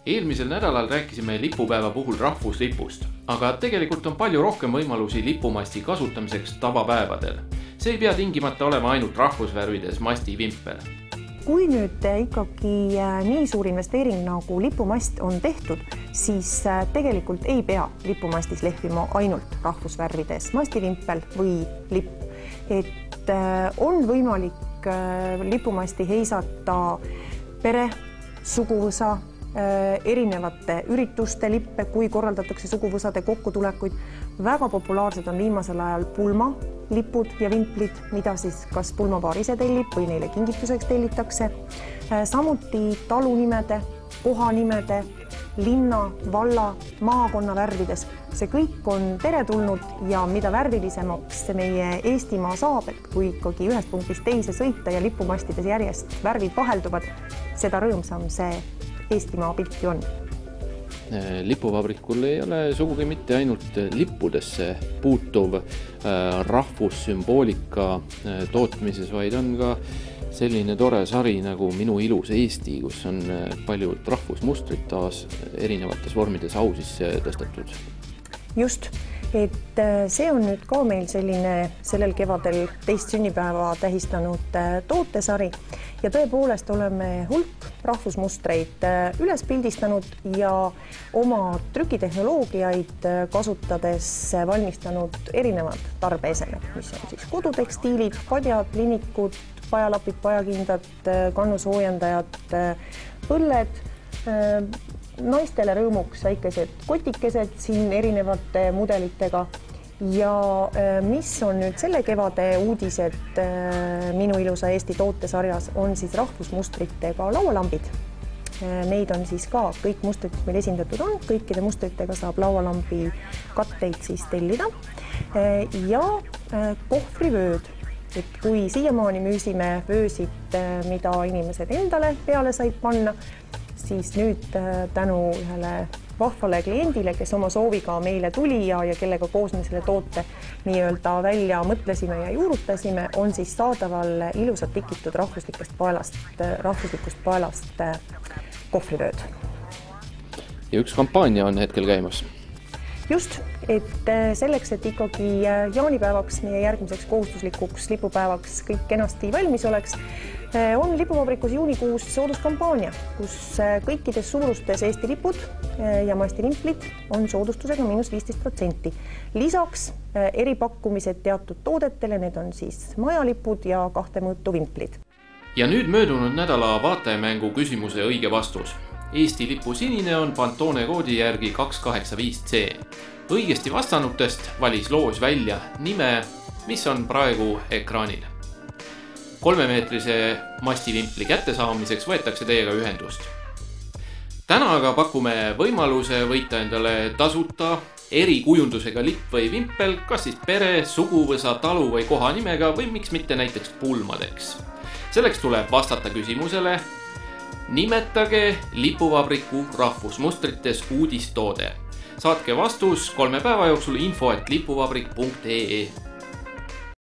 Eelmisel nädalal rääkisime lipupäeva puhul rahvuslipust, aga tegelikult on palju rohkem võimalusi lipumasti kasutamiseks tavapäevadel. See ei pea tingimata olema ainult rahvusvärvides mastivimpel. Kui nüüd ikkagi nii suur investeering nagu lipumast on tehtud, siis tegelikult ei pea lipumastis lehvima ainult rahvusvärvides mastivimpel või lipp. Et on võimalik lipumasti heisata pere, suguvõsa, erinevate ürituste lippe, kui korraldatakse suguvõsade kokkutulekuid. Väga populaarsed on viimasel ajal pulmalipud ja vimplid, mida siis kas pulmapaar ise tellib või neile kingituseks tellitakse. Samuti talunimede, kohanimede, linna, valla, maakonna värvides. See kõik on teretulnud ja mida värvilisemaks meie Eestimaa saab, et kui ikkagi ühest punktist teise sõita ja lipumastides järjest värvid vahelduvad, seda rõõmsam see Eestimaa pilti on. Lipuvabrikul ei ole sugugi mitte ainult lippudesse puutuv rahvussümboolika tootmises, vaid on ka selline tore sari nagu Minu ilus Eesti, kus on paljud rahvusmustrid taas erinevates vormides au sisse tõstetud. Just, et see on nüüd ka meil selline sellel kevadel teist sünnipäeva tähistanud tootesari ja tõepoolest oleme hulk rahvusmustreid üles pildistanud ja oma trükitehnoloogiaid kasutades valmistanud erinevad tarbeesemed, mis on siis kodutekstiilid, padjad, linikud, pajalapid, pajakindad, kannusoojendajad, põlled, naistele rõõmuks väikesed kotikesed siin erinevate mudelitega ja mis on nüüd selle kevade uudised Minu ilusa Eesti tootesarjas on siis rahvusmustritega laualambid. Neid on siis ka kõik mustrid, mis meil esindatud on, kõikide mustritega saab laualambi katteid siis tellida ja kohvrivööd. Et kui siiamaani müüsime vöösid, mida inimesed endale peale said panna, siis nüüd tänu ühele vahvale kliendile, kes oma sooviga meile tuli ja kellega koos me selle toote nii-öelda välja mõtlesime ja juurutasime, on siis saadaval ilusad tikitud rahvuslikust paelast kohvrivööd. Ja üks kampaania on hetkel käimas. Just, et selleks, et ikkagi jaanipäevaks, meie järgmiseks kohustuslikuks lipupäevaks kõik kenasti valmis oleks, on lipuvabrikus juunikuus sooduskampaania, kus kõikides suurustes Eesti lipud ja mastivimplid on soodustusega -15%. Lisaks eripakkumised teatud toodetele, need on siis majalipud ja 2 mõõtu vimplid. Ja nüüd möödunud nädala vaatajamängu küsimuse õige vastus. Eesti lipu sinine on Pantone koodi järgi 285C. Õigesti vastanutest valis loos välja nime, mis on praegu ekraanil. 3-meetrise mastivimpli kättesaamiseks võetakse teiega ühendust. Täna aga pakume võimaluse võita endale tasuta erikujundusega lipp või vimpel, kas siis pere, suguvõsa, talu või kohanimega või miks mitte näiteks pulmadeks. Selleks tuleb vastata küsimusele: nimetage lipuvabriku rahvusmustrites uudistoode. Saatke vastus 3 päeva jooksul info@lipuvabrik.ee.